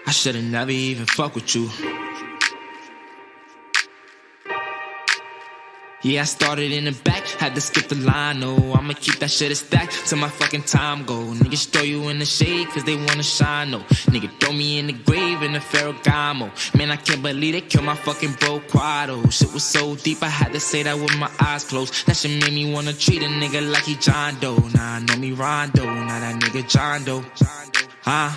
I should've never even fuck with you. Yeah, I started in the back, had to skip the line, no. I'ma keep that shit a stack till my fucking time go. Niggas throw you in the shade cause they wanna shine, no. Nigga throw me in the grave in the Ferragamo. Man, I can't believe they killed my fucking bro Quado. Shit was so deep, I had to say that with my eyes closed. That shit made me wanna treat a nigga like he John Doe. Nah, I know me Rondo, now that nigga John Doe. Huh?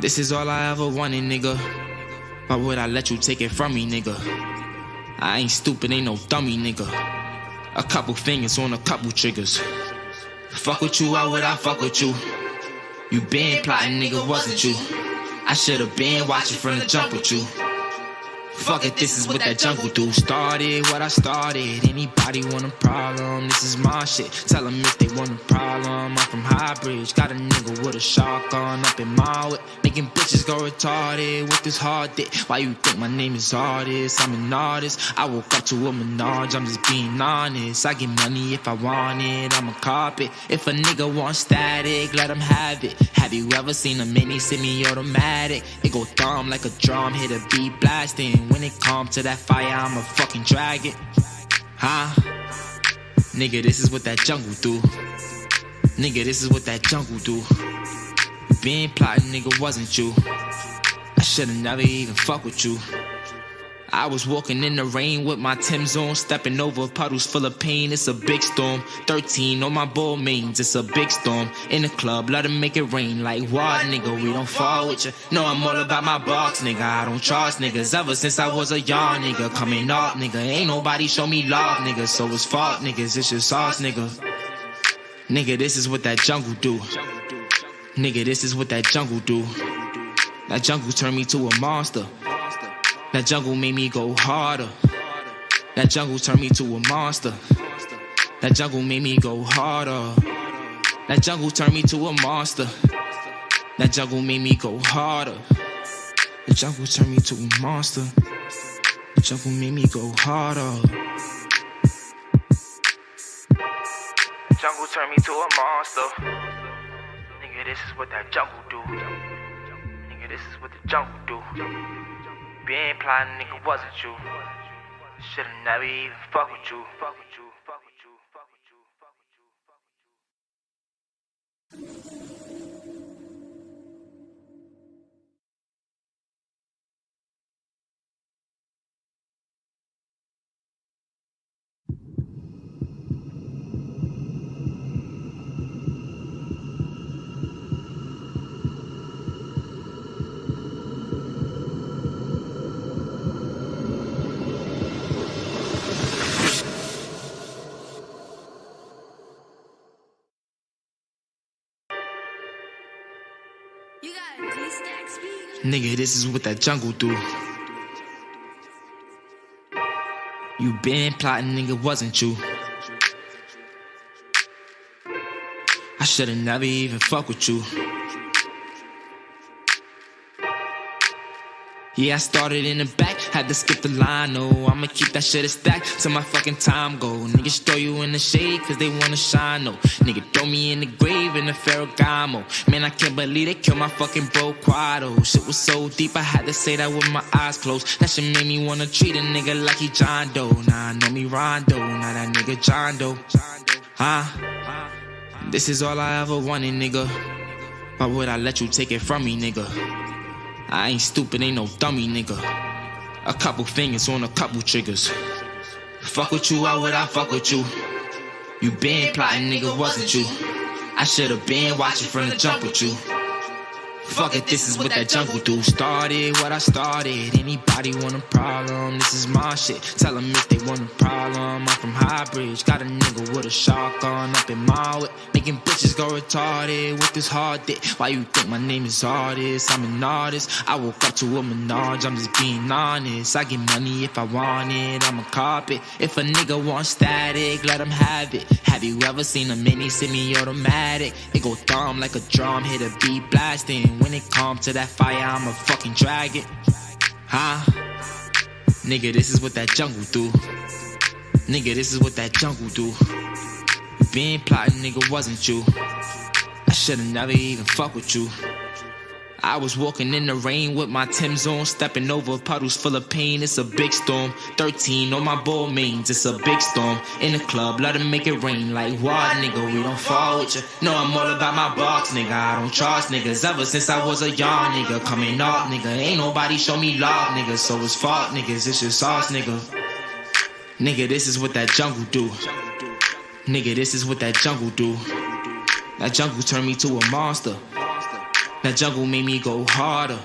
This is all I ever wanted, nigga. Why would I let you take it from me, nigga? I ain't stupid, ain't no dummy, nigga. A couple fingers on a couple triggers. Fuck with you, why would I fuck with you? You been plotting, nigga, wasn't you? I should've been watching from the jump with you. Fuck it, this is what that jungle do. Started what I started. Anybody want a problem? This is my shit. Tell them if they want a problem. I'm from Highbridge. Got a nigga with a shotgun up in my whip. Making bitches go retarded with this hard dick. Why you think my name is artist? I'm an artist. I woke up to a menage. I'm just being honest. I get money if I want it. I'm a carpet. If a nigga want static, let him have it. Have you ever seen a mini semi-automatic? It go thumb like a drum, hit a beat blasting. When it come to that fire, I'ma fucking drag it. Huh? Nigga, this is what that jungle do. Nigga, this is what that jungle do. You been plotting, nigga, wasn't you? I should've never even fuck with you. I was walking in the rain with my Tim's on, stepping over puddles full of pain. It's a big storm. 13 on my bull mains. It's a big storm. In the club, let them make it rain. Like what, nigga? We don't fall with you. No, I'm all about my box, nigga. I don't trust niggas. Ever since I was a young nigga, coming up, nigga. Ain't nobody show me love, nigga. So it's fault, niggas. It's just us, nigga. Nigga, this is what that jungle do. Nigga, this is what that jungle do. That jungle turned me to a monster. That jungle made me go harder. That jungle turned me to a monster. That jungle made me go harder. That jungle turned me to a monster. That jungle made me go harder. The jungle turned me to a monster. The jungle made me go harder. The jungle turned me to a monster. Nigga, this is what that jungle do. Nigga, this is what the jungle do. Been plotting, nigga, wasn't you? Should've never even fuck with you. Fuck with you, fuck with you, fuck with you, fuck Nigga, this is what that jungle do. You been plotting, nigga, wasn't you? I should've never even fuck with you. Yeah, I started in the back, had to skip the line, no. I'ma keep that shit a stack till my fucking time go. Niggas throw you in the shade cause they wanna shine, no. Nigga throw me in the grave in the Ferragamo. Man, I can't believe they killed my fucking bro Quado. Shit was so deep, I had to say that with my eyes closed. That shit made me wanna treat a nigga like he John Doe. Nah, I know me Rondo, now that nigga John Doe. Huh? This is all I ever wanted, nigga. Why would I let you take it from me, nigga? I ain't stupid, ain't no dummy, nigga. A couple fingers on a couple triggers. Fuck with you, why would I fuck with you? You been plotting, nigga, wasn't you? I should've been watching from the jump with you. Fuck it, this is what that jungle do. Started what I started. Anybody want a problem? This is my shit. Tell them if they want a problem. I'm from Highbridge. Got a nigga with a shotgun up in my whip. Making bitches go retarded with this hard dick. Why you think my name is artist? I'm an artist. I woke up to a menage. I'm just being honest. I get money if I want it. I'm a carpet. If a nigga want static, let him have it. Have you ever seen a mini semi-automatic? It go thumb like a drum, hit a beat blasting. When it come to that fire, I'ma fucking drag it. Huh? Nigga, this is what that jungle do. Nigga, this is what that jungle do. You been plotting, nigga, wasn't you? I should've never even fuck with you. I was walking in the rain with my Tim's on, stepping over puddles full of pain. It's a big storm. 13 on my ball mains. It's a big storm. In the club, let 'em make it rain. Like what, nigga? We don't fall with ya. No, I'm all about my box, nigga. I don't trust niggas. Ever since I was a young nigga, coming up, nigga. Ain't nobody show me love, nigga. So it's fault, niggas. It's just us, nigga. Nigga, this is what that jungle do. Nigga, this is what that jungle do. That jungle turned me to a monster. That jungle made me go harder.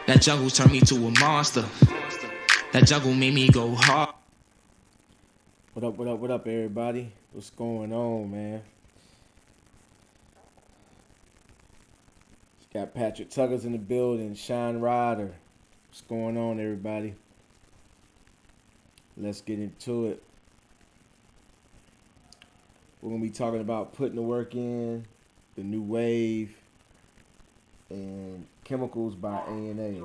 That jungle turned me to a monster. That jungle made me go hard. What up, everybody? What's going on, man? Got Patrick Tuggers in the building, Sean Ryder. What's going on, everybody? Let's get into it. We're going to be talking about putting the work in, the new wave, and Chemicals by A&A.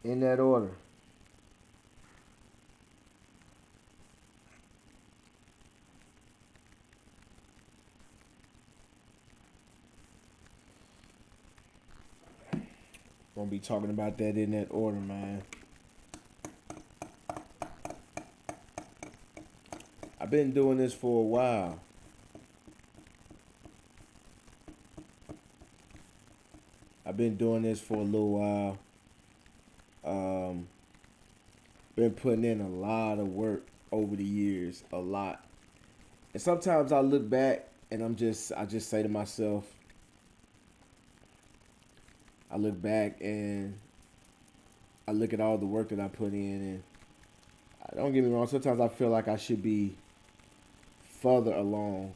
In that order. Gonna be talking about that in that order, man. I've been doing this for a while. I've been doing this for a little while. Been putting in a lot of work over the years, a lot. And sometimes I look back and I just say to myself, I look back and I look at all the work that I put in, and don't get me wrong, sometimes I feel like I should be further along,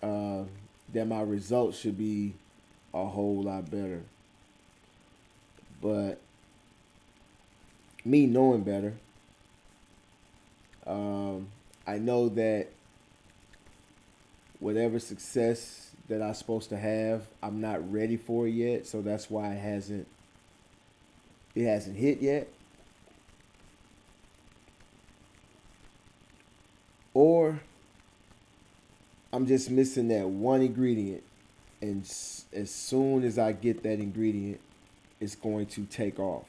that my results should be a whole lot better. But me knowing better, I know that whatever success that I'm supposed to have, I'm not ready for it yet, so that's why it hasn't hit yet. Or I'm just missing that one ingredient, and as soon as I get that ingredient, it's going to take off.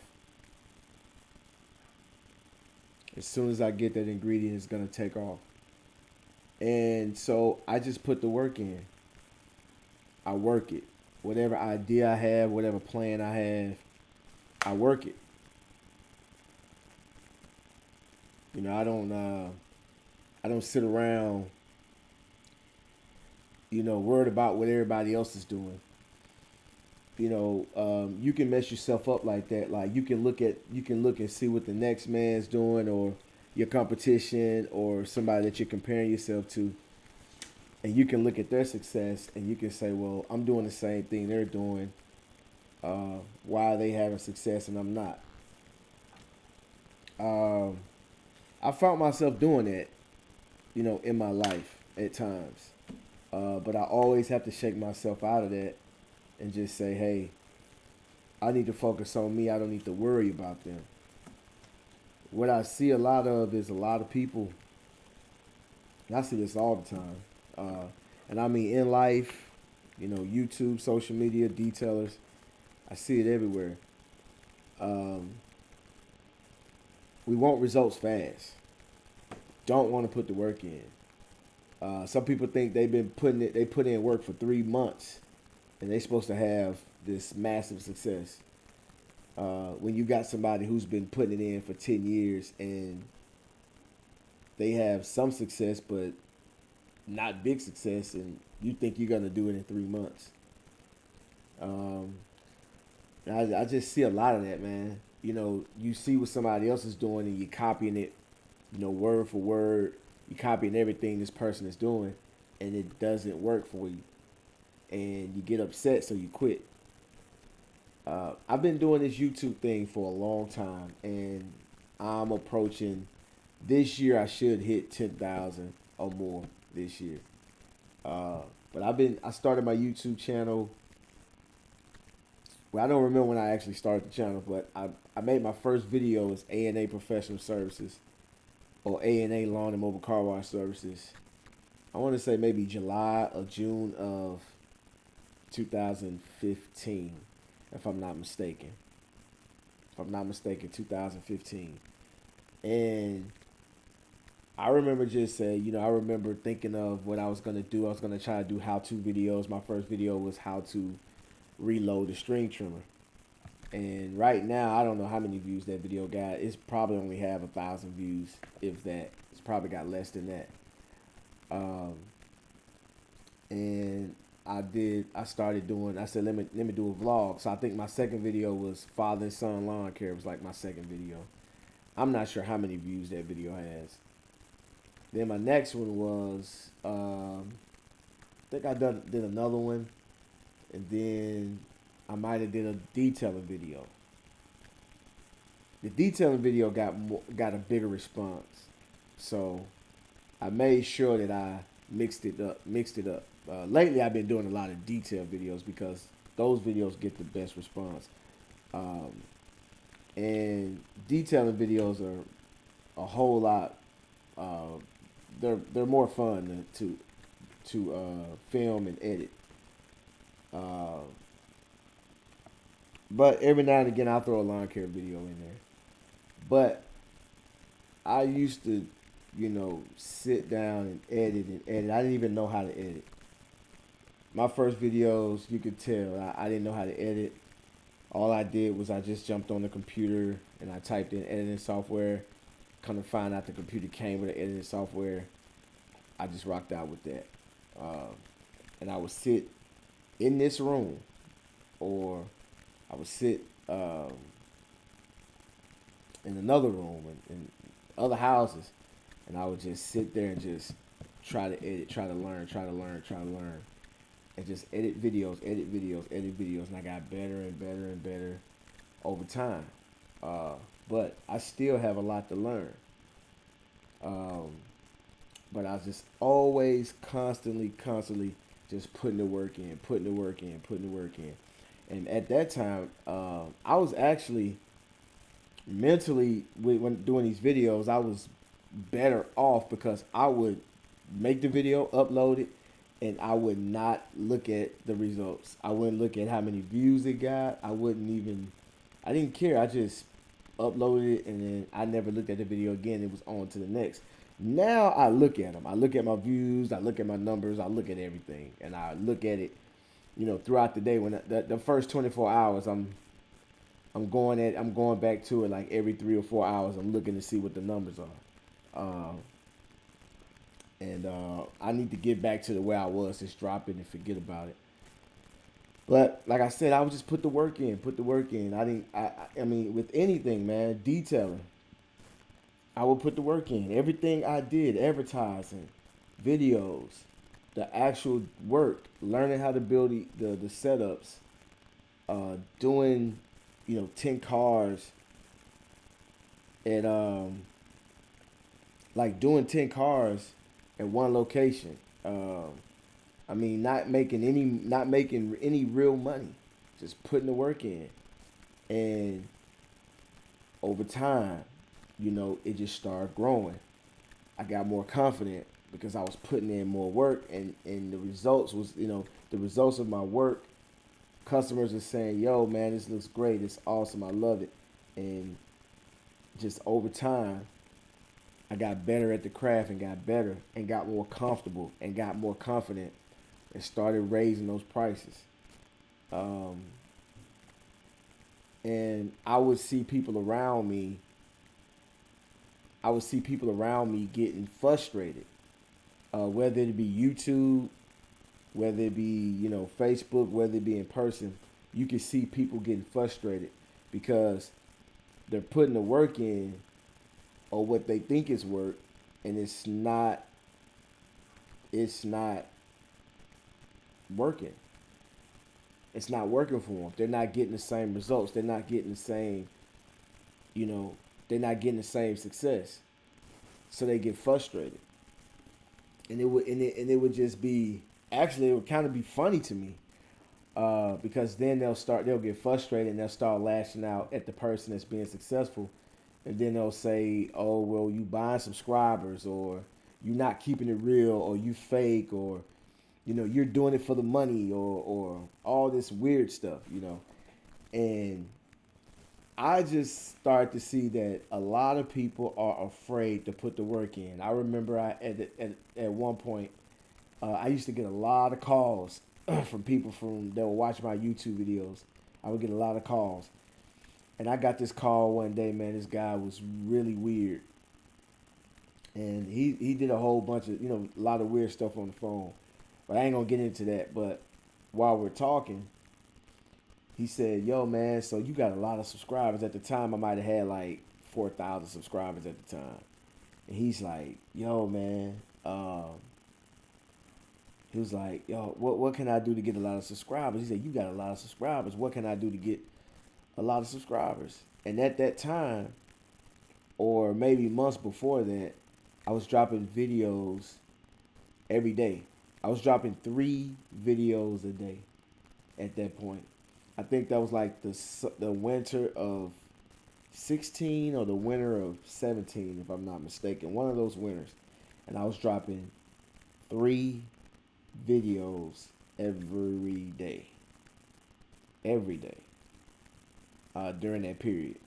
As soon as I get that ingredient, it's going to take off. And so I just put the work in. I work it. Whatever idea I have, whatever plan I have, I work it. You know, I don't sit around, worried about what everybody else is doing. You can mess yourself up like that. Like you can look and see what the next man's doing, or your competition, or somebody that you're comparing yourself to. And you can look at their success and you can say, well, I'm doing the same thing they're doing. Why are they having success and I'm not? I found myself doing that, in my life at times. But I always have to shake myself out of that and just say, hey, I need to focus on me. I don't need to worry about them. What I see a lot of is a lot of people, and I see this all the time, and I mean in life, YouTube, social media, detailers, I see it everywhere. We want results fast. Don't want to put the work in. Some people think they put in work for 3 months, and they're supposed to have this massive success. When you got somebody who's been putting it in for 10 years and they have some success, but not big success, and you think you're going to do it in 3 months. I just see a lot of that, man. You see what somebody else is doing and you're copying it, word for word. You're copying everything this person is doing, and it doesn't work for you. And you get upset, so you quit. I've been doing this YouTube thing for a long time, and I'm approaching, this year I should hit 10,000 or more this year. But I started my YouTube channel well, I don't remember when I actually started the channel, but I made my first video as A&A Professional Services, or A&A Lawn and Mobile Car Wash Services. I want to say maybe July or June of 2015, if I'm not mistaken. If I'm not mistaken, 2015. And I remember just saying, I remember thinking of what I was going to do. I was going to try to do how-to videos. My first video was how to reload a string trimmer. And right now, I don't know how many views that video got. It's probably only have 1,000 views, if that. It's probably got less than that. And I started doing, I said, let me do a vlog. So I think my second video was father and son lawn care. It was like my second video. I'm not sure how many views that video has. Then my next one was, I think I did another one. And then I might have did a detailing video. The detailing video got a bigger response. So I made sure that I mixed it up. Lately, I've been doing a lot of detail videos because those videos get the best response. And detailing videos are a whole lot. They're more fun to film and edit. But every now and again, I'll throw a lawn care video in there. But I used to, sit down and edit. I didn't even know how to edit. My first videos, you could tell, I didn't know how to edit. All I did was I just jumped on the computer and I typed in editing software. Come to find out the computer came with the editing software. I just rocked out with that. And I would sit in this room, or I would sit in another room in other houses, and I would just sit there and just try to edit, try to learn, and just edit videos, and I got better and better and better over time. But I still have a lot to learn. But I was just always constantly just putting the work in. And at that time, I was actually mentally, when doing these videos, I was better off because I would make the video, upload it, and I would not look at the results. I wouldn't look at how many views it got. I didn't care. I just uploaded it, and then I never looked at the video again. It was on to the next. Now I look at them. I look at my views. I look at my numbers. I look at everything, and I look at it, throughout the day. When the first 24 hours, I'm going back to it like every 3 or 4 hours. I'm looking to see what the numbers are. And I need to get back to the way I was, just drop it and forget about it. But like I said, I would just put the work in. I mean, with anything, man, detailing, I would put the work in. Everything I did, advertising, videos, the actual work, learning how to build the setups, doing, 10 cars at, like doing 10 cars at one location. Not making any real money, just putting the work in. And over time, it just started growing. I got more confident because I was putting in more work, and the results was, the results of my work. Customers are saying, yo, man, this looks great. It's awesome. I love it. And just over time, I got better at the craft and got better and got more comfortable and got more confident and started raising those prices. And I would see people around me. Getting frustrated, whether it be YouTube, whether it be, Facebook, whether it be in person. You can see people getting frustrated because they're putting the work in, or what they think is work, and it's not working. It's not working for them. They're not getting the same results. They're not getting the same, they're not getting the same success. So they get frustrated. And it would just be, actually, it would kind of be funny to me. Because then they'll get frustrated and they'll start lashing out at the person that's being successful, and then they'll say, "Oh, well, you buying subscribers, or you not keeping it real, or you fake, or you're doing it for the money, or all this weird stuff, And I just started to see that a lot of people are afraid to put the work in. I remember at one point, I used to get a lot of calls from people that would watch my YouTube videos. I would get a lot of calls. And I got this call one day, man. This guy was really weird. And he did a whole bunch of, a lot of weird stuff on the phone. But I ain't going to get into that. But while we're talking, he said, "Yo, man, so you got a lot of subscribers." At the time, I might have had like 4,000 subscribers at the time. And he's like, "Yo, man." He was like, "Yo, what can I do to get a lot of subscribers?" He said, "You got a lot of subscribers. What can I do to get a lot of subscribers?" And at that time, or maybe months before that, I was dropping videos every day. I was dropping 3 videos a day at that point. I think that was like the winter of 16 or the winter of 17, if I'm not mistaken. One of those winters. And I was dropping 3 videos every day. Every day. During that period.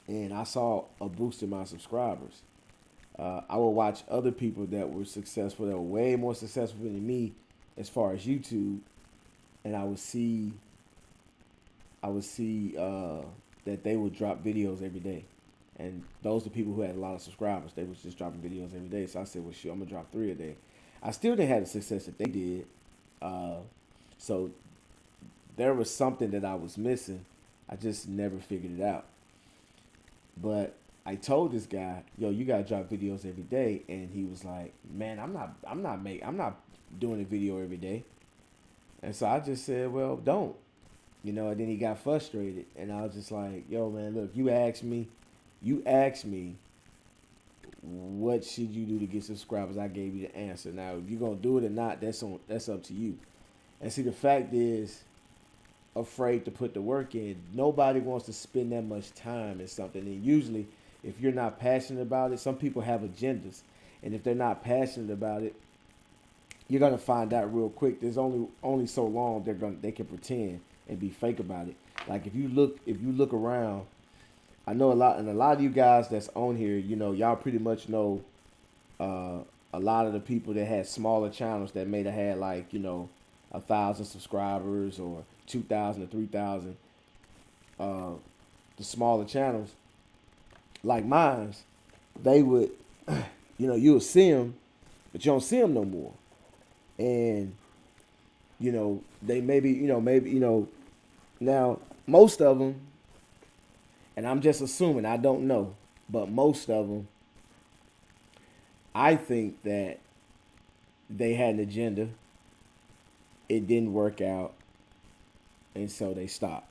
And I saw a boost in my subscribers. I would watch other people that were successful, that were way more successful than me as far as YouTube, and I would see that they would drop videos every day. And those are people who had a lot of subscribers. They was just dropping videos every day. So I said, well, shit, I'm going to drop 3 a day. I still didn't have the success that they did. So there was something that I was missing. I just never figured it out. But I told this guy, "Yo, you gotta drop videos every day," and he was like, "Man, I'm not doing a video every day." And so I just said, "Well, don't," And then he got frustrated, and I was just like, "Yo, man, look, you asked me, what should you do to get subscribers? I gave you the answer. Now, if you're gonna do it or not, that's up to you." And see, the fact is, afraid to put the work in. Nobody wants to spend that much time in something. And usually, if you're not passionate about it, some people have agendas. And if they're not passionate about it, you're gonna find out real quick. There's only so long they can pretend and be fake about it. Like if you look around, I know a lot of you guys that's on here, y'all pretty much know a lot of the people that had smaller channels that may have had like 1,000 subscribers or 2,000 or 3,000. The smaller channels like mine, they would, you'll see them, but you don't see them no more. And they maybe now most of them, and I'm just assuming, I don't know, but most of them, I think that they had an agenda. It didn't work out, and so they stopped.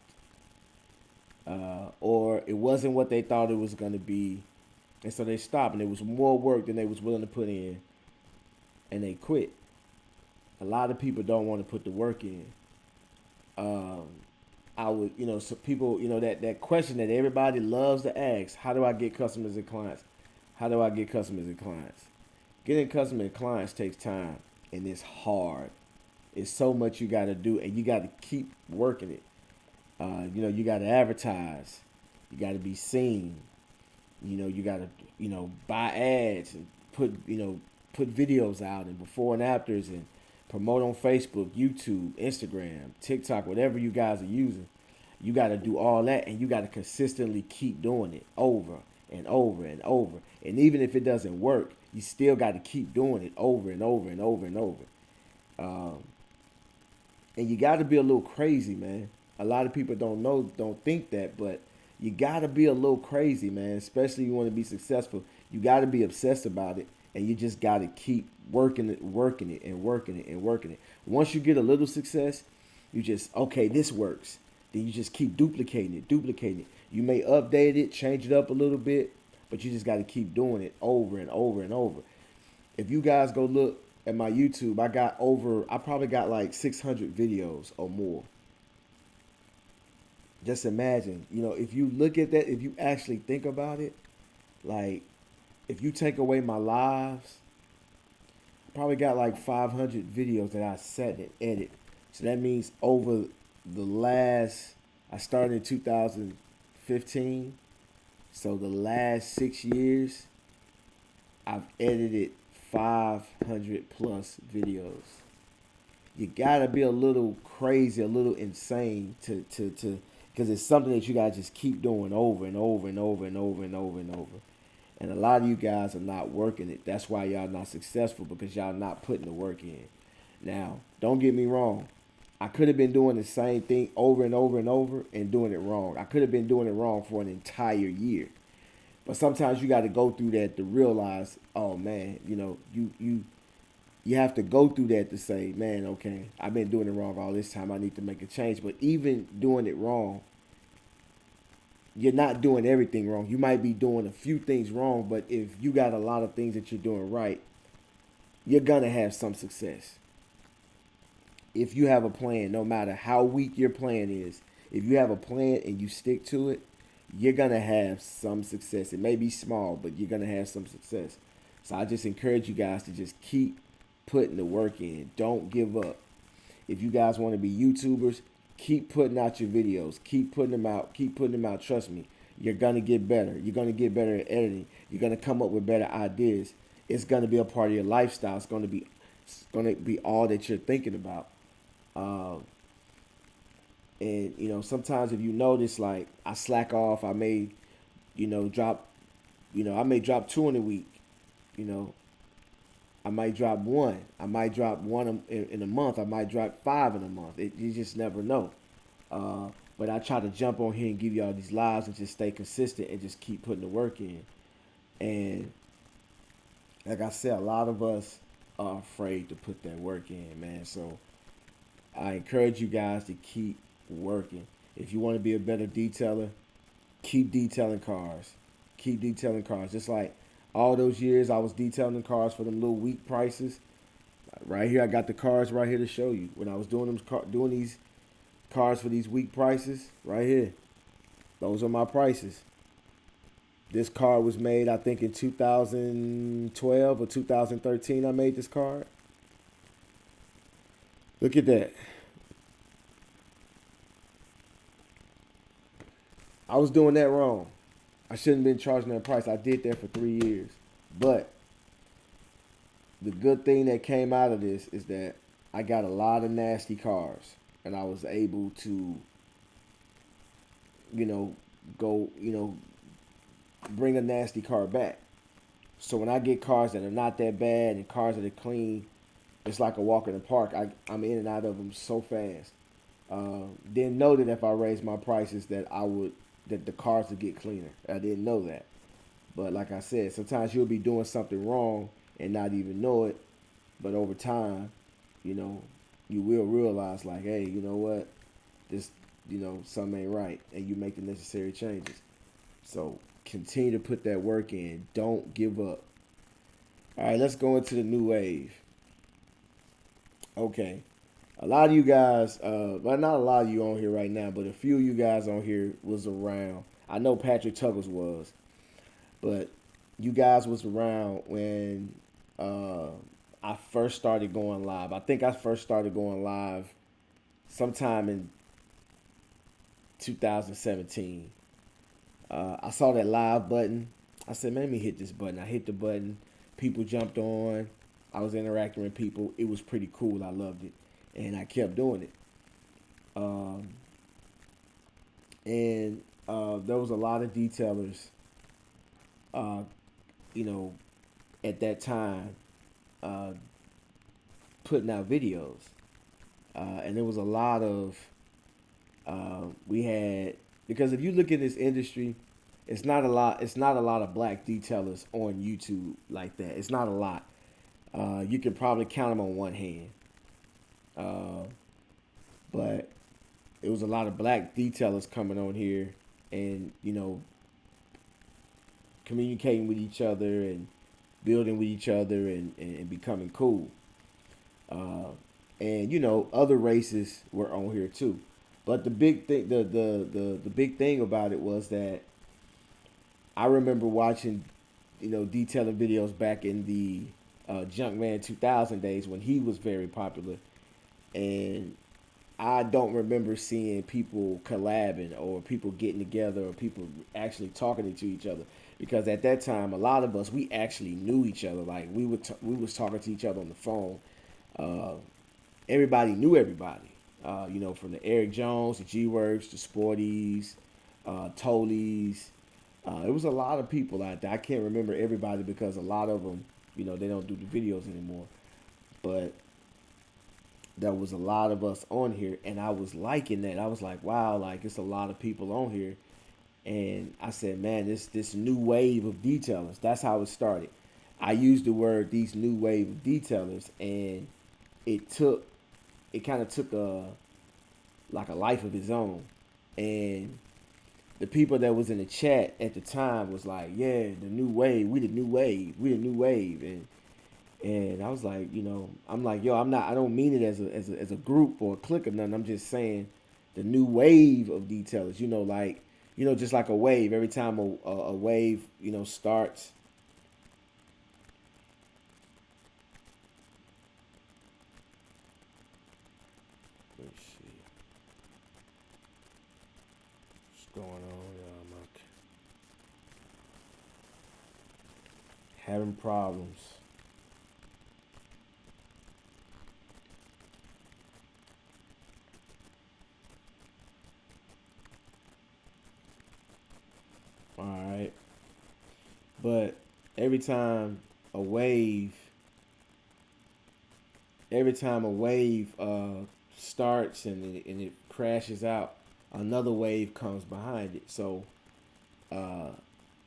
Or it wasn't what they thought it was going to be, and so they stopped, and it was more work than they was willing to put in, and they quit. A lot of people don't want to put the work in. I would, so people, that question that everybody loves to ask: how do I get customers and clients? How do I get customers and clients? Getting customers and clients takes time, and it's hard. It's so much you got to do, and you got to keep working it. You got to advertise. You got to be seen. You got to, buy ads and put videos out and before and afters and promote on Facebook, YouTube, Instagram, TikTok, whatever you guys are using. You got to do all that, and you got to consistently keep doing it over and over and over. And even if it doesn't work, you still got to keep doing it over and over and over and over. And you got to be a little crazy, man. A lot of people don't think that, but you got to be a little crazy, man. Especially if you want to be successful. You got to be obsessed about it, and you just got to keep working it, and working it. Once you get a little success, you just, okay, this works. Then you just keep duplicating it. You may update it, change it up a little bit, but you just got to keep doing it over and over and over. If you guys go look at my YouTube, I probably got like 600 videos or more. Just imagine, if you look at that, if you actually think about it, like if you take away my lives, I probably got like 500 videos that I sat and edit. So that means over the last, I started in 2015. So the last 6 years, I've edited 500 plus videos. You gotta be a little crazy, a little insane because it's something that you gotta just keep doing over and over and over and over and over and over. And a lot of you guys are not working it. That's why y'all not successful, because y'all not putting the work in. Now, don't get me wrong. I could have been doing the same thing over and over and over and doing it wrong. I could have been doing it wrong for an entire year. But sometimes you got to go through that to realize, oh man, you have to go through that to say, man, okay, I've been doing it wrong all this time. I need to make a change. But even doing it wrong, you're not doing everything wrong. You might be doing a few things wrong, but if you got a lot of things that you're doing right, you're gonna have some success. If you have a plan, no matter how weak your plan is, if you have a plan and you stick to it, you're gonna have some success. It may be small, but you're gonna have some success. So I just encourage you guys to just keep putting the work in. Don't give up. If you guys want to be YouTubers, keep putting out your videos. Keep putting them out. Keep putting them out. Trust me, you're gonna get better. You're gonna get better at editing. You're gonna come up with better ideas. It's gonna be a part of your lifestyle. It's gonna be all that you're thinking about. Um, and sometimes if you notice, like I slack off, I may, drop, I may drop two in a week. You know, I might drop one. I might drop one in a month. I might drop five in a month. You just never know. But I try to jump on here and give y'all these lives and just stay consistent and just keep putting the work in. And like I said, a lot of us are afraid to put that work in, man. So I encourage you guys to keep working. If you want to be a better detailer, keep detailing cars. Keep detailing cars. Just like all those years I was detailing cars for them little weak prices. Right here, I got the cars right here to show you. When I was doing these cars for these weak prices, right here. Those are my prices. This car was made, I think, in 2012 or 2013. I made this car. Look at that. I was doing that wrong. I shouldn't have been charging that price. I did that for 3 years. But the good thing that came out of this is that I got a lot of nasty cars. And I was able to, go, bring a nasty car back. So when I get cars that are not that bad and cars that are clean, it's like a walk in the park. I'm in and out of them so fast. Didn't know that if I raised my prices that the cars would get cleaner. I didn't know that. But like I said, sometimes you'll be doing something wrong and not even know it. But over time, you will realize like, hey, you know what? This, something ain't right. And you make the necessary changes. So continue to put that work in. Don't give up. All right, let's go into the new wave. Okay. A lot of you guys, well, not a lot of you on here right now, but a few of you guys on here was around. I know Patrick Tuggles was, but you guys was around when I first started going live. I think I first started going live sometime in 2017. I saw that live button. I said, man, let me hit this button. I hit the button. People jumped on. I was interacting with people. It was pretty cool. I loved it. And I kept doing it. And there was a lot of detailers, at that time, putting out videos. And there was a lot of, we had, because if you look at this industry, it's not a lot of black detailers on YouTube like that. It's not a lot. You can probably count them on one hand. But it was a lot of black detailers coming on here and, communicating with each other and building with each other and becoming cool. uh, and other races were on here too. But the big thing, the big thing about it was that I remember watching, detailing videos back in the Junkman 2000 days when he was very popular, and I don't remember seeing people collabing or people getting together or people actually talking to each other, because at that time a lot of us, we actually knew each other. Like we was talking to each other on the phone. Uh, Everybody knew everybody. From the Eric Jones, the G Works, the Sporties, Tolies. It was a lot of people out there. I can't remember everybody because a lot of them, they don't do the videos anymore. But there was a lot of us on here, and I was liking that. I was like, wow, like it's a lot of people on here, and I said, man, this new wave of detailers. That's how it started. I used the word these new wave of detailers, and it took it kind of took a like a life of its own, and the people that was in the chat at the time was like, yeah, the new wave, we the new wave, we the new wave, and I was like, I'm like, yo, I don't mean it as a group or a clique or nothing. I'm just saying the new wave of detailers, like, just like a wave. Every time a wave, starts. Let's see what's going on. I'm having problems. All right, but every time a wave, every time a wave starts and it crashes out, another wave comes behind it. So, uh,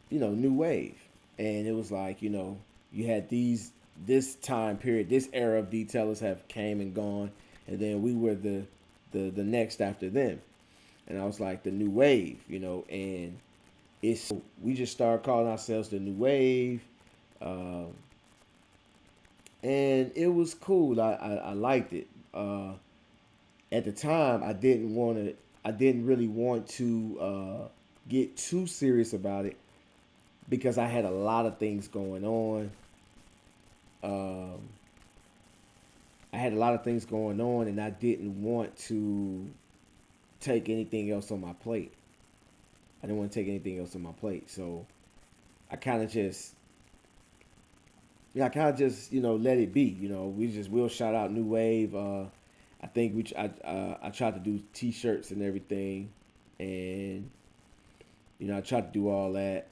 new wave, and it was like, you had this time period, this era of detailers have came and gone, and then we were the next after them, and I was like the new wave, and it's we just started calling ourselves the new wave. Um, and it was cool. I liked it. At the time, I didn't really want to get too serious about it because I had a lot of things going on. Um, I had a lot of things going on, and I didn't want to take anything else on my plate. I didn't want to take anything else on my plate, so I kind of just, let it be. We'll shout out New Wave. I think I tried to do T-shirts and everything, and I tried to do all that,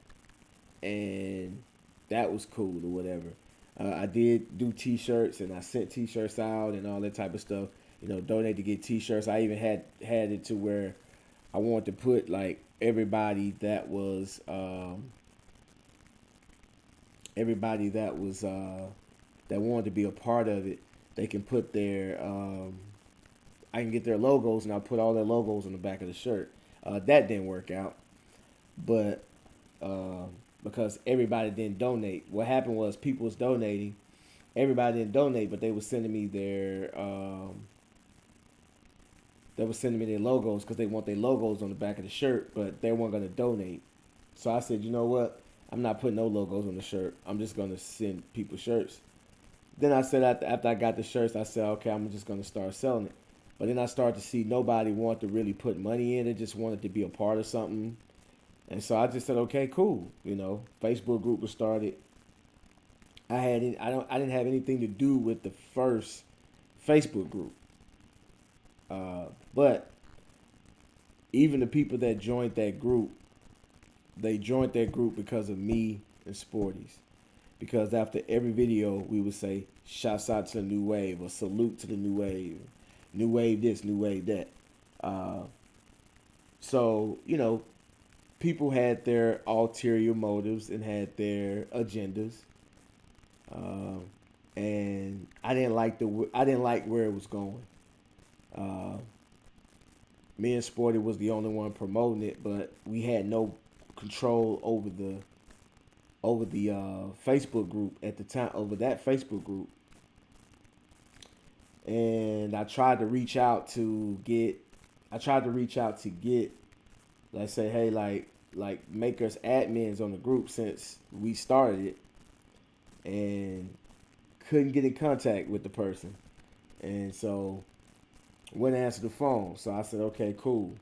and that was cool or whatever. I did do T-shirts, and I sent T-shirts out and all that type of stuff. Donate to get T-shirts. I even had it to where I wanted to put like everybody that wanted to be a part of it. They can put their I can get their logos, and I'll put all their logos on the back of the shirt. That didn't work out, but uh, because everybody didn't donate. What happened was people was donating. Everybody didn't donate, but they were sending me their logos because they want their logos on the back of the shirt, but they weren't gonna donate. So I said, you know what? I'm not putting no logos on the shirt. I'm just gonna send people shirts. Then I said after I got the shirts, I said, okay, I'm just gonna start selling it. But then I started to see nobody wanted to really put money in it, just wanted to be a part of something. And so I just said, okay, cool. Facebook group was started. I didn't have anything to do with the first Facebook group. But even the people that joined that group, they joined that group because of me and Sporties. Because after every video, we would say, shouts out to the new wave, or salute to the new wave this, new wave that. Uh, so, people had their ulterior motives and had their agendas. Um, and I didn't like where it was going. Uh, Me and Sporty was the only one promoting it, but we had no control over the Facebook group at the time. Over that Facebook group, and I tried to reach out to get, let's say, hey, like make us admins on the group since we started it, and couldn't get in contact with the person, and so wouldn't answer the phone. So I said, okay, cool,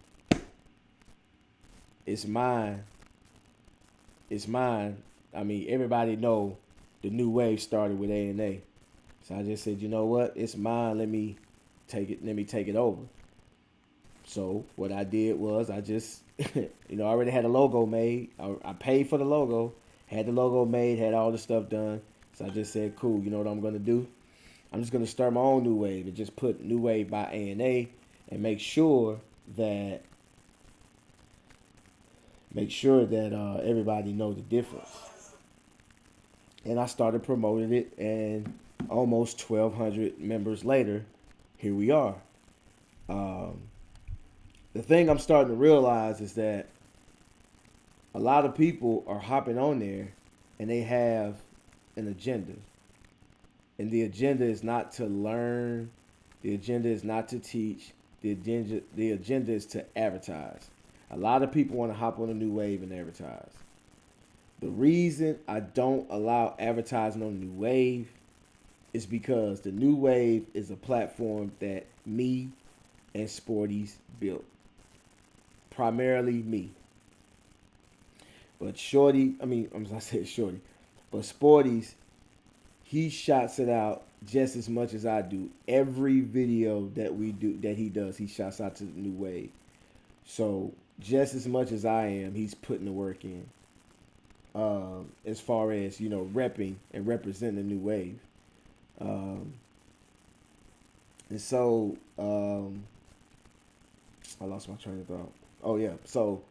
it's mine. It's mine. I mean, everybody know the new wave started with A&A. So I just said, you know what? It's mine. Let me take it. Let me take it over. So what I did was I just, I already had a logo made. I paid for the logo, had the logo made, had all the stuff done. So I just said, cool. You know what I'm gonna do? I'm just gonna start my own new wave and just put New Wave by A&A and that make sure that everybody know the difference. And I started promoting it, and almost 1,200 members later, here we are. Um, the thing I'm starting to realize is that a lot of people are hopping on there, and they have an agenda. And the agenda is not to learn. The agenda is not to teach. The agenda is to advertise. A lot of people want to hop on a new wave and advertise. The reason I don't allow advertising on the new wave is because the new wave is a platform that me and Sporties built. Primarily me. But I said Shorty, but Sporties, he shots it out just as much as I do. Every video that he does, he shots out to the new wave. So just as much as I am, he's putting the work in. As far as repping and representing the new wave, and so I lost my train of thought. Oh yeah, so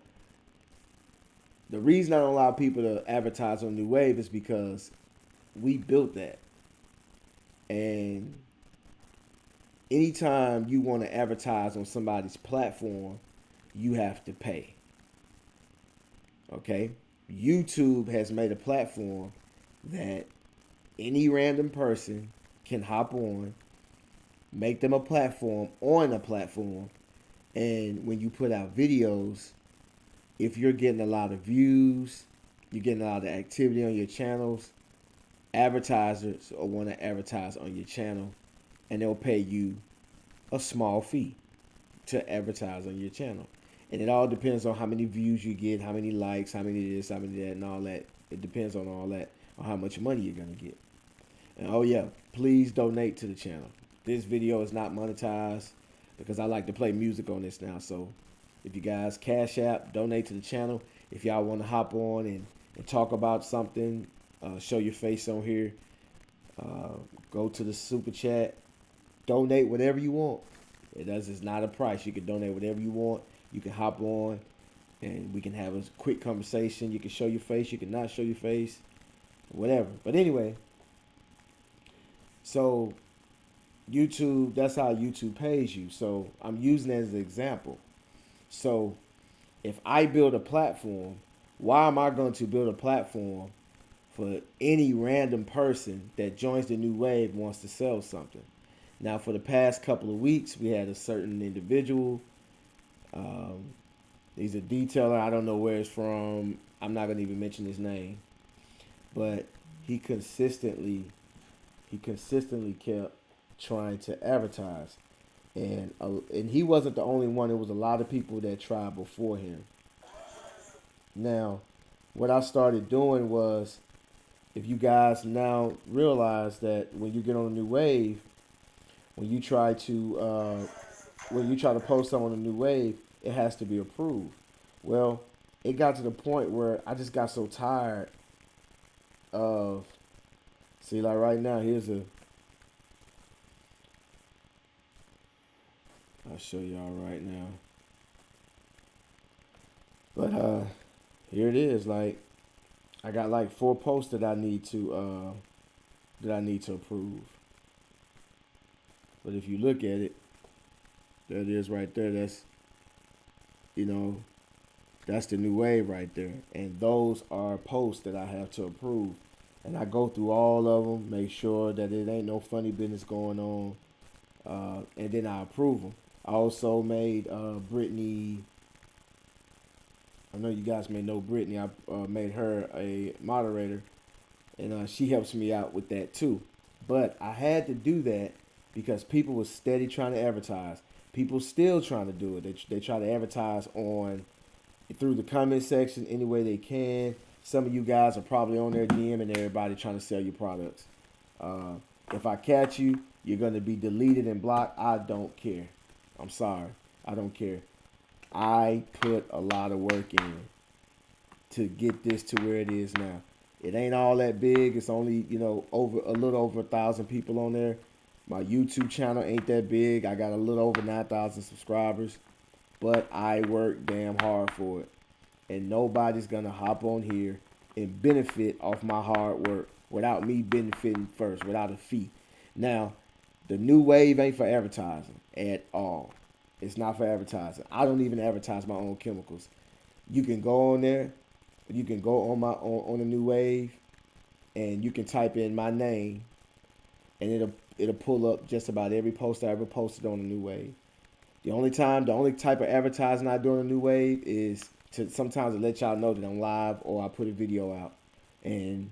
the reason I don't allow people to advertise on New Wave is because we built that, and anytime you want to advertise on somebody's platform, you have to pay. Okay? YouTube has made a platform that any random person can hop on, make them a platform on a platform, and when you put out videos, if you're getting a lot of views, you're getting a lot of activity on your channels, advertisers will want to advertise on your channel, and they'll pay you a small fee to advertise on your channel. And it all depends on how many views you get, how many likes, how many this, how many that, and all that. It depends on all that, on how much money you're going to get. And oh yeah, please donate to the channel. This video is not monetized because I like to play music on this now. So if you guys Cash App, donate to the channel. If y'all want to hop on and talk about something, show your face on here, go to the super chat, donate whatever you want. It's not a price. You can donate whatever you want. You can hop on and we can have a quick conversation. You can show your face. You can not show your face. Whatever. But anyway, so YouTube, that's how YouTube pays you. So I'm using it as an example. So if I build a platform, why am I going to build a platform for any random person that joins the new wave wants to sell something? Now, for the past couple of weeks, we had a certain individual. He's a detailer. I don't know where it's from. I'm not gonna even mention his name, but he consistently kept trying to advertise, and he wasn't the only one. It was a lot of people that tried before him. Now, what I started doing was, if you guys now realize that when you get on a new wave, when you try to post something on a new wave, it has to be approved. Well, it got to the point where I just got so tired of, see, like right now, I'll show y'all right now. But here it is. Like, I got like 4 posts that I need to approve. But if you look at it, there it is right there. That's the new wave right there. And those are posts that I have to approve. And I go through all of them, make sure that it ain't no funny business going on. and then I approve them. I also made Brittany. I know you guys may know Brittany. I made her a moderator, and she helps me out with that too. But I had to do that because people were steady trying to advertise. People still trying to do it. They try to advertise on through the comment section any way they can. Some of you guys are probably on their DM and everybody trying to sell your products. Uh, if I catch you, you're going to be deleted and blocked. I don't care. I'm sorry. I don't care. I put a lot of work in to get this to where it is now. It ain't all that big. It's only, over a little over 1,000 people on there. My YouTube channel ain't that big. I got a little over 9,000 subscribers, but I work damn hard for it. And nobody's gonna hop on here and benefit off my hard work without me benefiting first, without a fee. Now, the new wave ain't for advertising at all. It's not for advertising. I don't even advertise my own chemicals. You can go on there, you can go on the new wave, and you can type in my name, and it'll pull up just about every post I ever posted on the new wave. The only type of advertising I do on the new wave is to sometimes to let y'all know that I'm live or I put a video out, and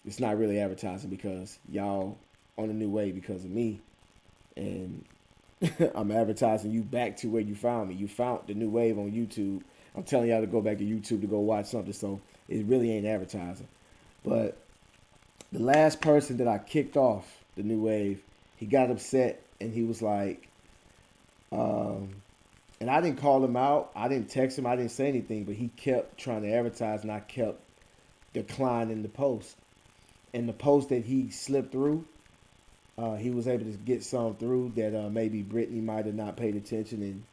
it's not really advertising because y'all on the new wave because of me, and I'm advertising you back to where you found me. You found the new wave on YouTube. I'm telling y'all to go back to YouTube to go watch something, so it really ain't advertising. But the last person that I kicked off the new wave, he got upset and he was like, and I didn't call him out. I didn't text him. I didn't say anything, but he kept trying to advertise and I kept declining the post. And the post that he slipped through, he was able to get some through that maybe Brittany might have not paid attention and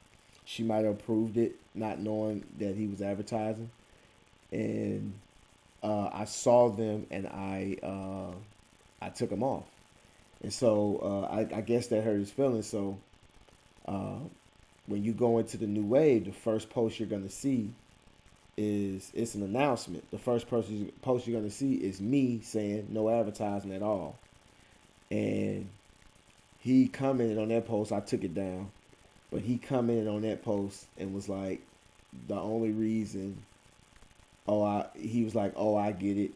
she might have approved it, not knowing that he was advertising. And I saw them and I took them off. And so I guess that hurt his feelings. So when you go into the new wave, the first post you're gonna see it's an announcement. The first post you're gonna see is me saying no advertising at all. And he commented on that post. I took it down, but he commented on that post and was like, the only reason, he was like, oh, I get it.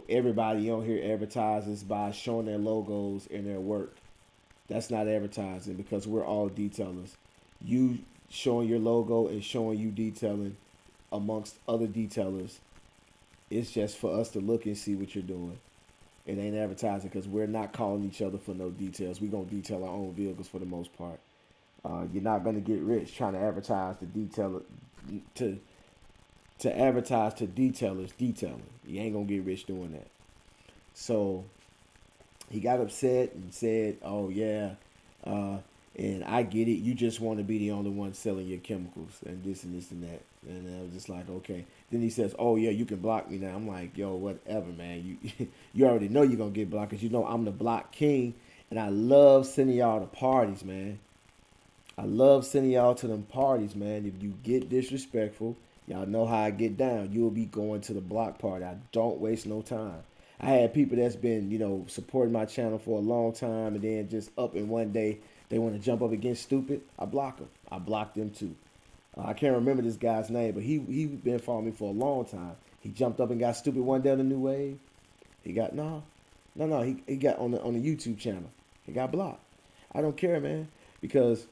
Everybody on here advertises by showing their logos and their work. That's not advertising because we're all detailers. You showing your logo and showing you detailing amongst other detailers, it's just for us to look and see what you're doing. It ain't advertising because we're not calling each other for no details. We're going to detail our own vehicles for the most part. You're not going to get rich trying to advertise to detailer to advertise to detailers detailing. You ain't going to get rich doing that. So he got upset and said, oh, yeah, and I get it. You just want to be the only one selling your chemicals and this and this and that. And I was just like, okay. Then he says, oh, yeah, you can block me now. I'm like, yo, whatever, man. You you already know you're going to get blocked because you know I'm the block king. And I love sending y'all to parties, man. I love sending y'all to them parties, man. If you get disrespectful, y'all know how I get down. You'll be going to the block party. I don't waste no time. I had people that's been, supporting my channel for a long time and then just up in one day, they want to jump up against stupid. I block them. I block them too. I can't remember this guy's name, but he been following me for a long time. He jumped up and got stupid one day on the new wave. He got he got on the YouTube channel. He got blocked. I don't care, man, because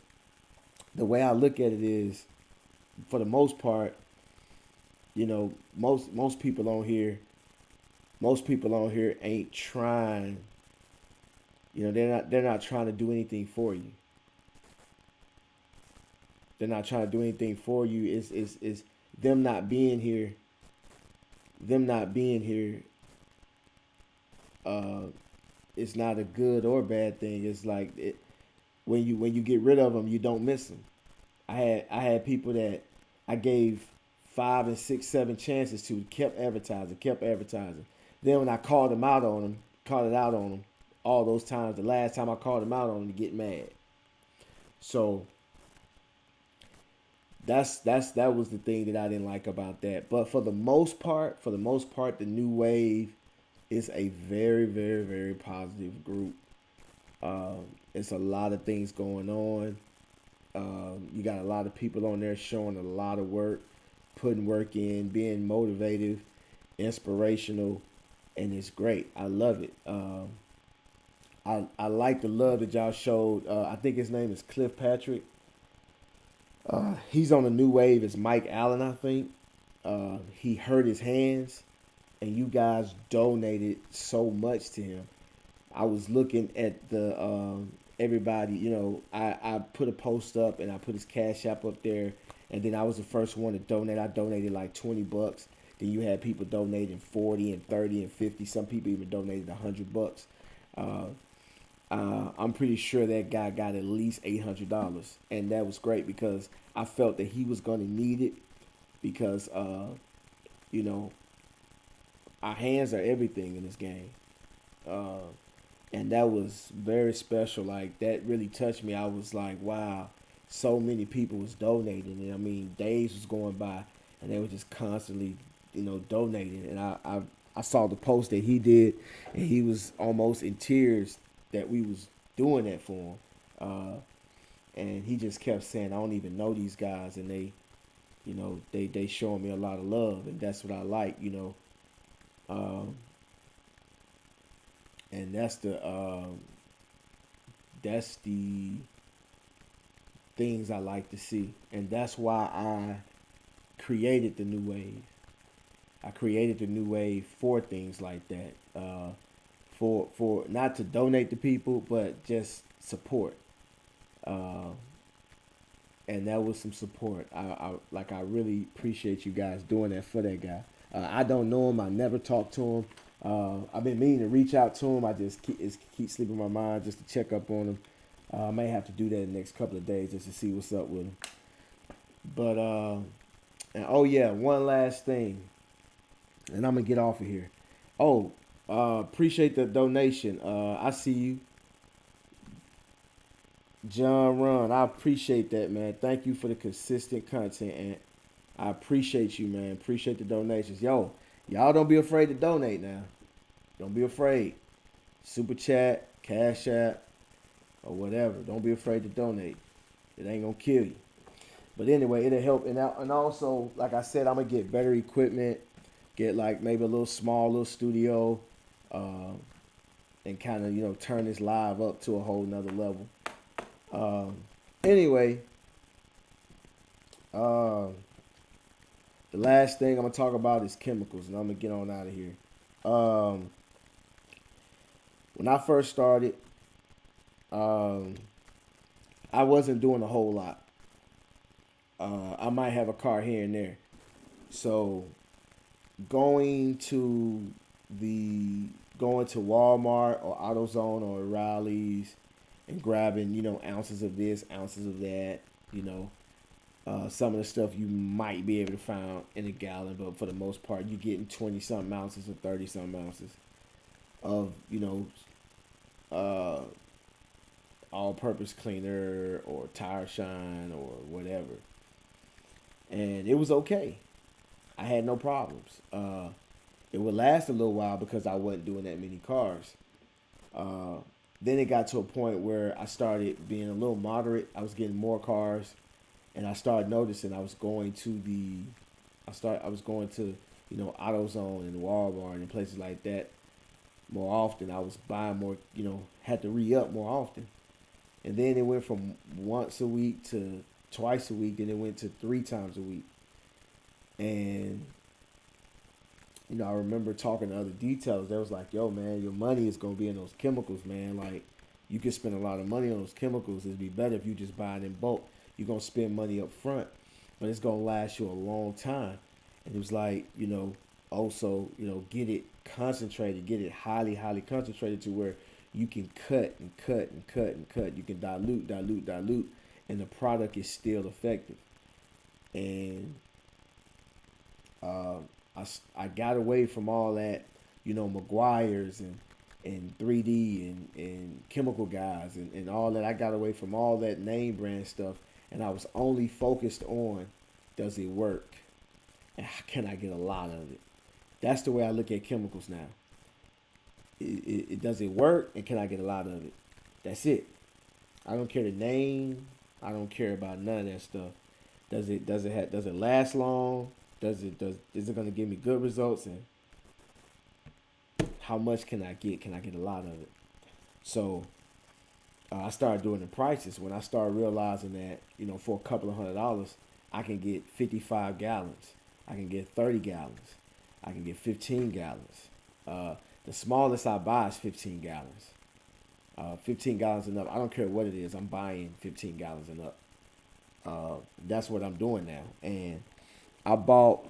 the way I look at it is, for the most part, most people on here ain't trying. They're not trying to do anything for you. They're not trying to do anything for you. It's them not being here. Them not being here. It's not a good or bad thing. It's like when you get rid of them, you don't miss them. I had people that I gave 5 and 6, 7 chances to, kept advertising. Then when I called it out on them, all those times, the last time I called them out on them, to get mad. So that was the thing that I didn't like about that. But for the most part, the new wave is a very, very, very positive group. It's a lot of things going on. You got a lot of people on there showing a lot of work, putting work in, being motivative, inspirational, and it's great. I love it. I like the love that y'all showed. I think his name is Cliff Patrick. He's on a new wave. It's Mike Allen, I think. He hurt his hands, and you guys donated so much to him. I was looking at the everybody. I put a post up and I put his cash app up there, and then I was the first one to donate. I donated like $20. Then you had people donating 40 and 30 and 50. Some people even donated $100. Uh, I'm pretty sure that guy got at least $800, and that was great because I felt that he was going to need it because you know our hands are everything in this game. Uh, and that was very special. Like that really touched me. I was like, wow, so many people was donating, and I mean, days was going by, and they were just constantly, donating. And I saw the post that he did, and he was almost in tears that we was doing that for him. And he just kept saying, I don't even know these guys, and they showing me a lot of love, and that's what I like. Um, and that's the things I like to see, and that's why I created the new wave. I created the new wave for things like that, for not to donate to people, but just support. Uh, and that was some support. I really appreciate you guys doing that for that guy. I don't know him. I never talked to him. I've been meaning to reach out to him. I just keep sleeping my mind just to check up on him. I may have to do that in the next couple of days just to see what's up with him. But and oh yeah, one last thing, and I'm gonna get off of here. Oh, appreciate the donation. I see you, John Run. I appreciate that, man. Thank you for the consistent content, and I appreciate you, man. Appreciate the donations. Yo, y'all don't be afraid to donate now. Don't be afraid. Super chat, cash app, or whatever. Don't be afraid to donate. It ain't gonna kill you. But anyway, it'll help. And also, like I said, I'm gonna get better equipment. Get like maybe a little small little studio, uh, and kind of turn this live up to a whole nother level. Um, anyway, uh, the last thing I'm gonna talk about is chemicals, and I'm gonna get on out of here. Um, when I first started, um, I wasn't doing a whole lot. I might have a car here and there. So going to the going to Walmart or AutoZone or O'Reilly's and grabbing ounces of this, ounces of that, you know, some of the stuff you might be able to find in a gallon, but for the most part, you're getting 20 something ounces or 30 something ounces of uh, all-purpose cleaner or tire shine or whatever, and it was okay. I had no problems. It would last a little while because I wasn't doing that many cars. Uh, then it got to a point where I started being a little moderate. I was getting more cars, and I started noticing I was going to AutoZone and Walmart and places like that more often. I was buying more, had to re-up more often. And then it went from once a week to twice a week, then it went to 3 times a week. And I remember talking to other detailers. They was like, "Yo, man, your money is gonna be in those chemicals, man. Like, you could spend a lot of money on those chemicals. It'd be better if you just buy it in bulk. You're gonna spend money up front, but it's gonna last you a long time." And it was like, also, get it concentrated, get it highly, highly concentrated to where you can cut and cut and cut and cut. You can dilute, dilute, dilute, and the product is still effective. And uh, I got away from all that, McGuire's and 3D and chemical guys and all that. I got away from all that name brand stuff, and I was only focused on, does it work? And can I get a lot of it? That's the way I look at chemicals now. It does it work, and can I get a lot of it? That's it. I don't care the name. I don't care about none of that stuff. Does it last long? Is it gonna give me good results? And how much can I get? Can I get a lot of it? So I started doing the prices when I started realizing that, for a couple of $100, I can get 55 gallons. I can get 30 gallons. I can get 15 gallons. The smallest I buy is 15 gallons. 15 gallons and up. I don't care what it is. I'm buying 15 gallons and up. That's what I'm doing now. And I bought,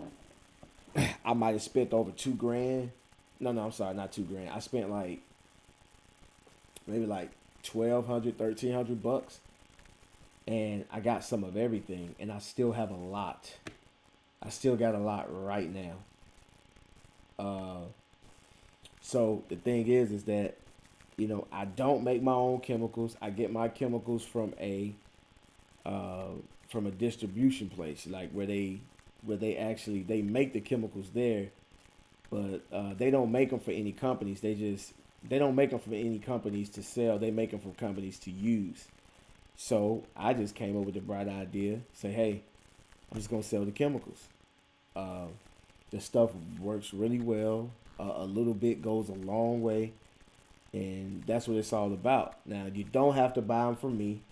I might have spent over $2,000. No, I'm sorry, not $2,000. I spent maybe 1,200, 1,300 bucks. And I got some of everything. And I still have a lot. I still got a lot right now. So the thing is that, I don't make my own chemicals. I get my chemicals from a distribution place, like where they they make the chemicals there, but they don't make them for any companies. They don't make them for any companies to sell. They make them for companies to use. So I just came up with the bright idea, say, hey, I'm just gonna sell the chemicals. The stuff works really well. A little bit goes a long way, and that's what it's all about. Now, you don't have to buy them from me,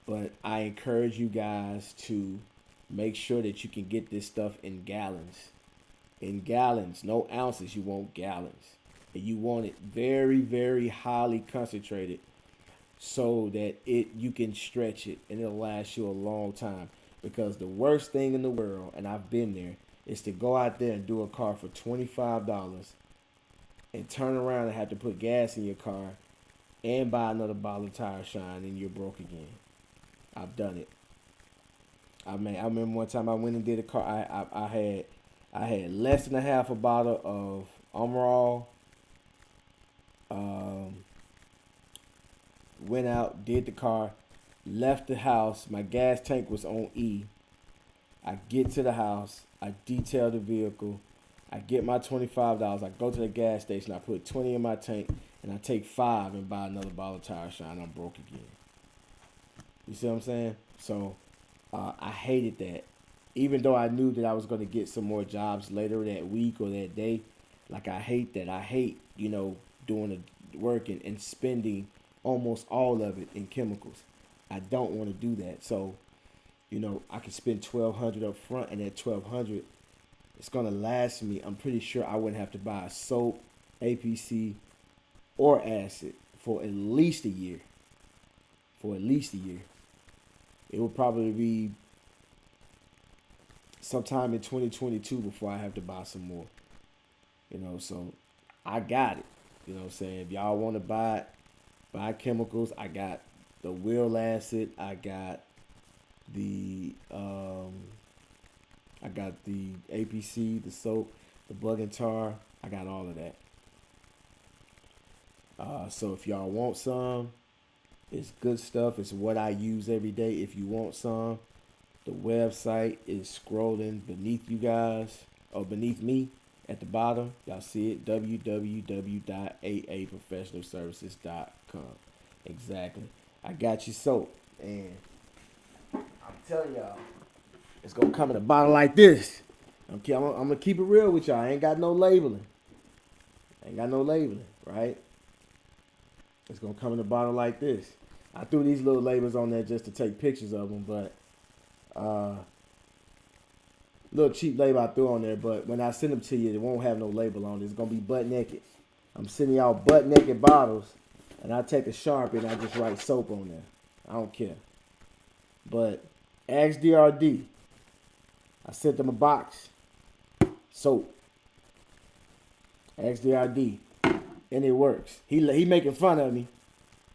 but I encourage you guys to make sure that you can get this stuff in gallons. In gallons, no ounces. You want gallons, and you want it very, very highly concentrated, so that you can stretch it and it'll last you a long time. Because the worst thing in the world, and I've been there, is to go out there and do a car for $25 and turn around and have to put gas in your car and buy another bottle of Tire Shine and you're broke again. I've done it. I remember one time I went and did a car. I had less than a half a bottle of Amaral. Went out, did the car, left the house. My gas tank was on E. I get to the house. I detail the vehicle. I get my $25. I go to the gas station. I put 20 in my tank, and I take 5 and buy another bottle of Tire Shine. I'm broke again. You see what I'm saying? So I hated that. Even though I knew that I was going to get some more jobs later that week or that day, I hate that. I hate, doing the work and spending almost all of it in chemicals. I don't want to do that. So, I can spend $1,200 up front, and that $1,200, it's gonna last me. I'm pretty sure I wouldn't have to buy a soap, APC, or acid for at least a year. For at least a year, it will probably be sometime in 2022 before I have to buy some more. So I got it. You know what I'm saying? If y'all want to buy chemicals, I got the wheel acid, I got the APC, the soap, the bug and tar. I got all of that. So if y'all want some, it's good stuff. It's what I use every day. If you want some, the website is scrolling beneath you guys, or beneath me at the bottom. Y'all see it, www.aaprofessionalservices.com. Exactly. I got you soap, and I'm telling y'all, it's gonna come in a bottle like this. Okay, I'm gonna keep it real with y'all. I ain't got no labeling. Right? It's gonna come in a bottle like this. I threw these little labels on there just to take pictures of them, but little cheap label I threw on there. But when I send them to you, it won't have no label on it. It's gonna be butt naked. I'm sending y'all butt naked bottles, and I take a Sharpie and I just write soap on there. I don't care. But ask DRD. I sent them a box. Soap. Ask DRD. And it works. He making fun of me.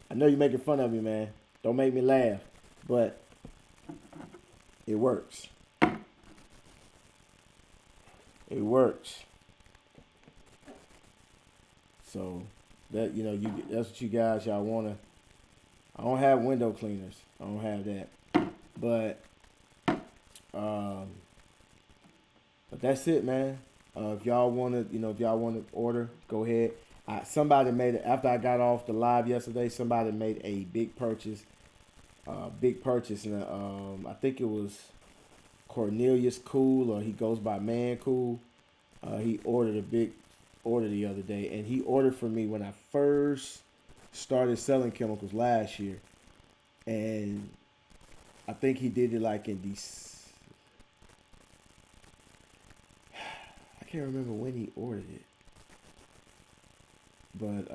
I know you making fun of me, man. Don't make me laugh. But it works. It works. So that that's what you guys y'all wanna. I don't have window cleaners. I don't have that. But that's it, man. If y'all wanna order, go ahead. Somebody made it after I got off the live yesterday. Somebody made a big purchase, and I think it was Cornelius Cool, or he goes by Man Cool. He ordered a big order the other day, and he ordered for me when I first started selling chemicals last year, and I think he did it like in these. I can't remember when he ordered it, but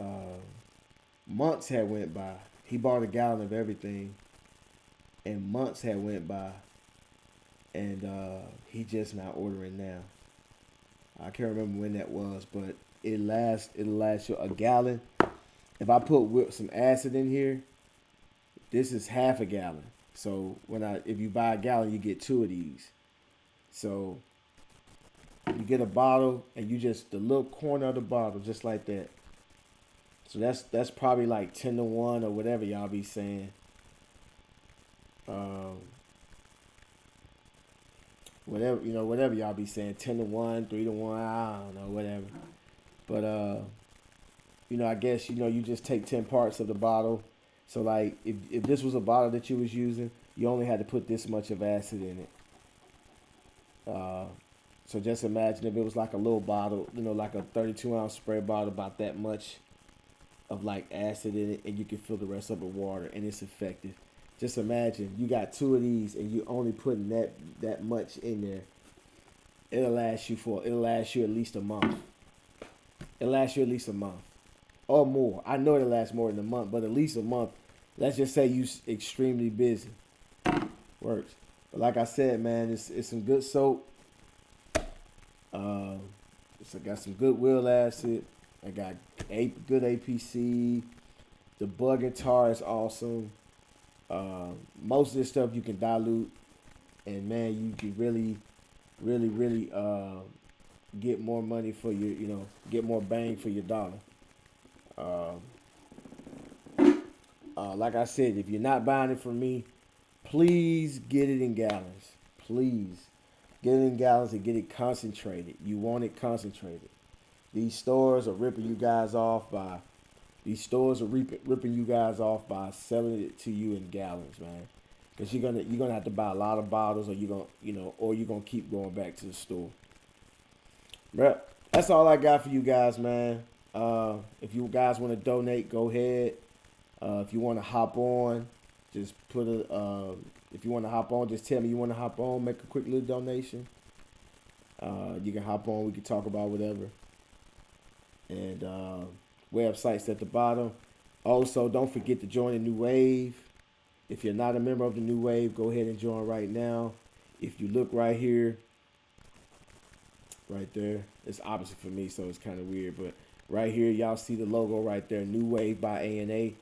months had went by. He bought a gallon of everything, and months had went by, and he just not ordering now. I can't remember when that was, but it'll last you a gallon. If I put some acid in here, this is half a gallon. So if you buy a gallon, you get two of these. So you get a bottle, and you just the little corner of the bottle, just like that. So that's probably like 10 to 1 or whatever y'all be saying. Whatever y'all be saying, 10 to 1, 3 to 1, I don't know, whatever. But I guess you just take 10 parts of the bottle. So like if this was a bottle that you was using, you only had to put this much of acid in it. So just imagine if it was like a little bottle, like a 32-ounce spray bottle, about that much of like acid in it, and you can fill the rest up with water, and it's effective. Just imagine you got two of these, and you only putting that much in there. It'll last you at least a month. It'll last you at least a month or more. I know it'll last more than a month, but at least a month. Let's just say you extremely busy. Works. But like I said, man, it's some good soap. It's got some good wheel acid. I got good APC. The bug and tar is awesome. Most of this stuff you can dilute, and man, you can really, really, really get more money for your, get more bang for your dollar. Like I said, if you're not buying it from me, please get it in gallons. Please get it in gallons and get it concentrated. You want it concentrated. These stores are ripping you guys off by selling it to you in gallons, man. Because you're gonna have to buy a lot of bottles, or you're gonna keep going back to the store. But that's all I got for you guys, man. If you guys want to donate, go ahead. If you want to hop on, just if you want to hop on, just tell me you want to hop on. Make a quick little donation. You can hop on. We can talk about whatever. And website's at the bottom. Also, don't forget to join the New Wave. If you're not a member of the New Wave, go ahead and join right now. If you look right here, right there, it's opposite for me, so it's kind of weird. But right here, y'all see the logo right there, New Wave by A&A.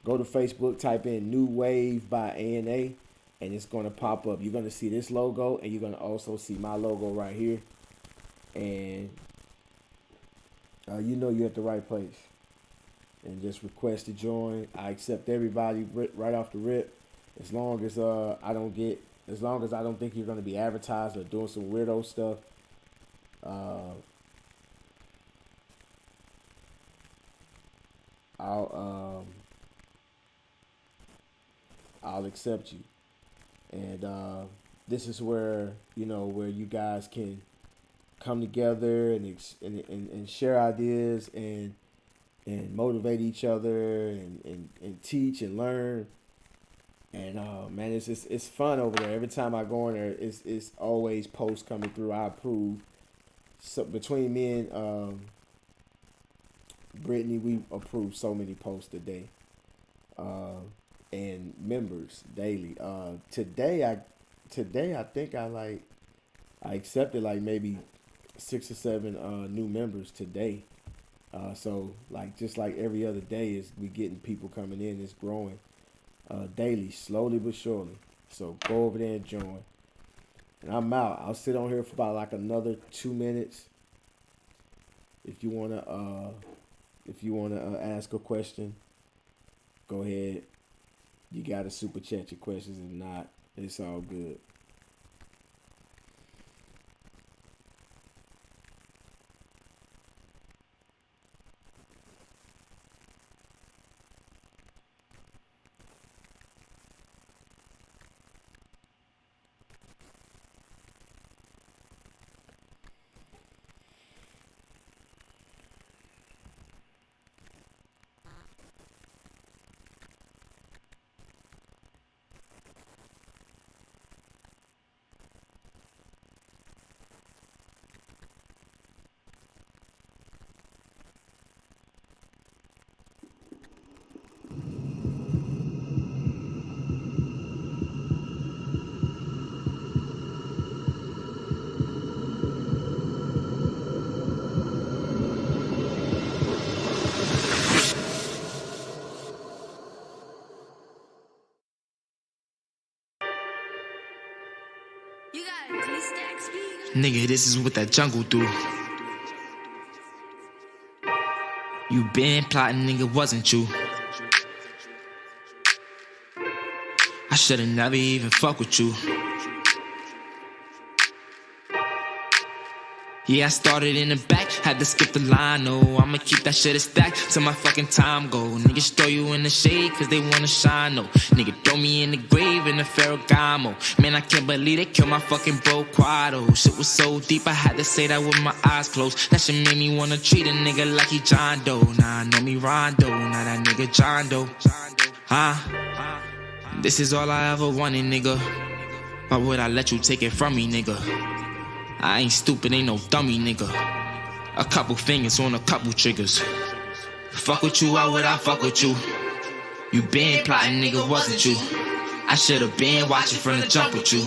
Go to Facebook, type in New Wave by A&A, and it's going to pop up. You're going to see this logo, and you're going to also see my logo right here. And you're at the right place. And just request to join. I accept everybody right off the rip, as long as I don't think you're going to be advertised or doing some weirdo stuff. I'll accept you. And this is where you guys can come together and share ideas and motivate each other and teach and learn. And man, it's fun over there. Every time I go in there, it's always posts coming through. I approve. So between me and Brittany, we approve so many posts a day. And members daily. Today I think I accepted like maybe 6 or 7 new members today. So just like every other day is we getting people coming in. It's growing daily, slowly but surely. So go over there and join. And I'm out. I'll sit on here for about like another 2 minutes. If you wanna ask a question, go ahead. You gotta super chat your questions. If not, it's all good. Nigga, this is what that jungle do. You been plotting, nigga, wasn't you? I should've never even fuck with you. Yeah, I started in the back, had to skip the line, no. I'ma keep that shit a stack till my fucking time go. Niggas throw you in the shade cause they wanna shine, no. Nigga throw me in the grave in the Ferragamo. Man, I can't believe they killed my fucking bro Quado. Shit was so deep, I had to say that with my eyes closed. That shit made me wanna treat a nigga like he John Doe. Nah, I know me Rondo, nah, that nigga John Doe. Huh? This is all I ever wanted, nigga. Why would I let you take it from me, nigga? I ain't stupid, ain't no dummy, nigga. A couple fingers on a couple triggers. Fuck with you, why would I fuck with you? You been plotting, nigga, wasn't you? I should've been watching from the jump with you.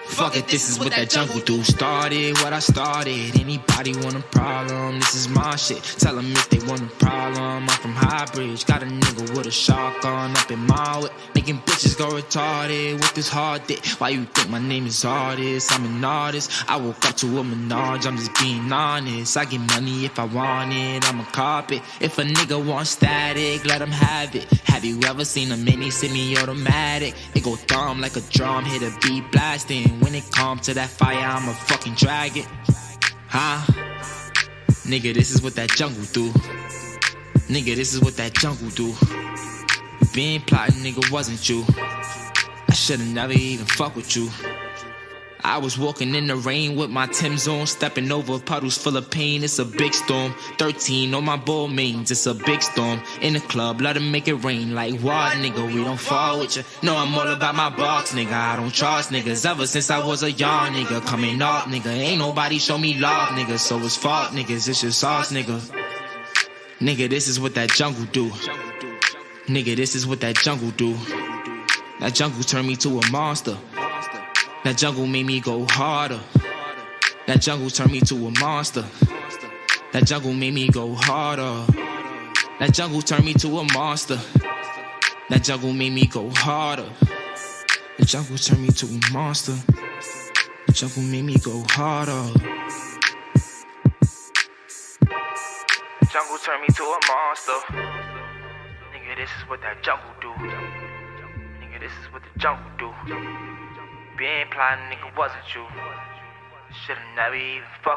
Fuck it, this is what that jungle do. Started what I started. Anybody want a problem? This is my shit. Tell them if they want a problem. I'm from Highbridge. Got a nigga with a shotgun up in my whip. Making bitches go retarded with this hard dick. Why you think my name is artist? I'm an artist. I woke up to a Minaj. I'm just being honest. I get money if I want it. I'm a carpet. If a nigga want static, let him have it. Have you ever seen a mini semi-automatic? It go thumb like a drum, hit a beat blasting. When it come to that fire, I'ma fucking drag it. Huh? Nigga, this is what that jungle do. Nigga, this is what that jungle do. You been plotting, nigga, wasn't you? I should've never even fuck with you. I was walking in the rain with my Tim's on, stepping over puddles full of pain. It's a big storm. 13 on my ball mains. It's a big storm. In the club, let them make it rain. Like what, nigga? We don't fall with you. No, I'm all about my box, nigga. I don't trust niggas ever since I was a young nigga. Coming up, nigga. Ain't nobody show me love, nigga. So it's fault, niggas. It's just us, nigga. Nigga, this is what that jungle do. Nigga, this is what that jungle do. That jungle turned me to a monster. That jungle made me go harder. That jungle turned me to a monster. That jungle made me go harder. That jungle turned me to a monster. That jungle made me go harder. The jungle turned me to a monster. The jungle made me go harder. The jungle turned me to a monster. Nigga, this is what that jungle do. Nigga, this is what the jungle do. Been plotting, nigga, wasn't you? Should've never even fucked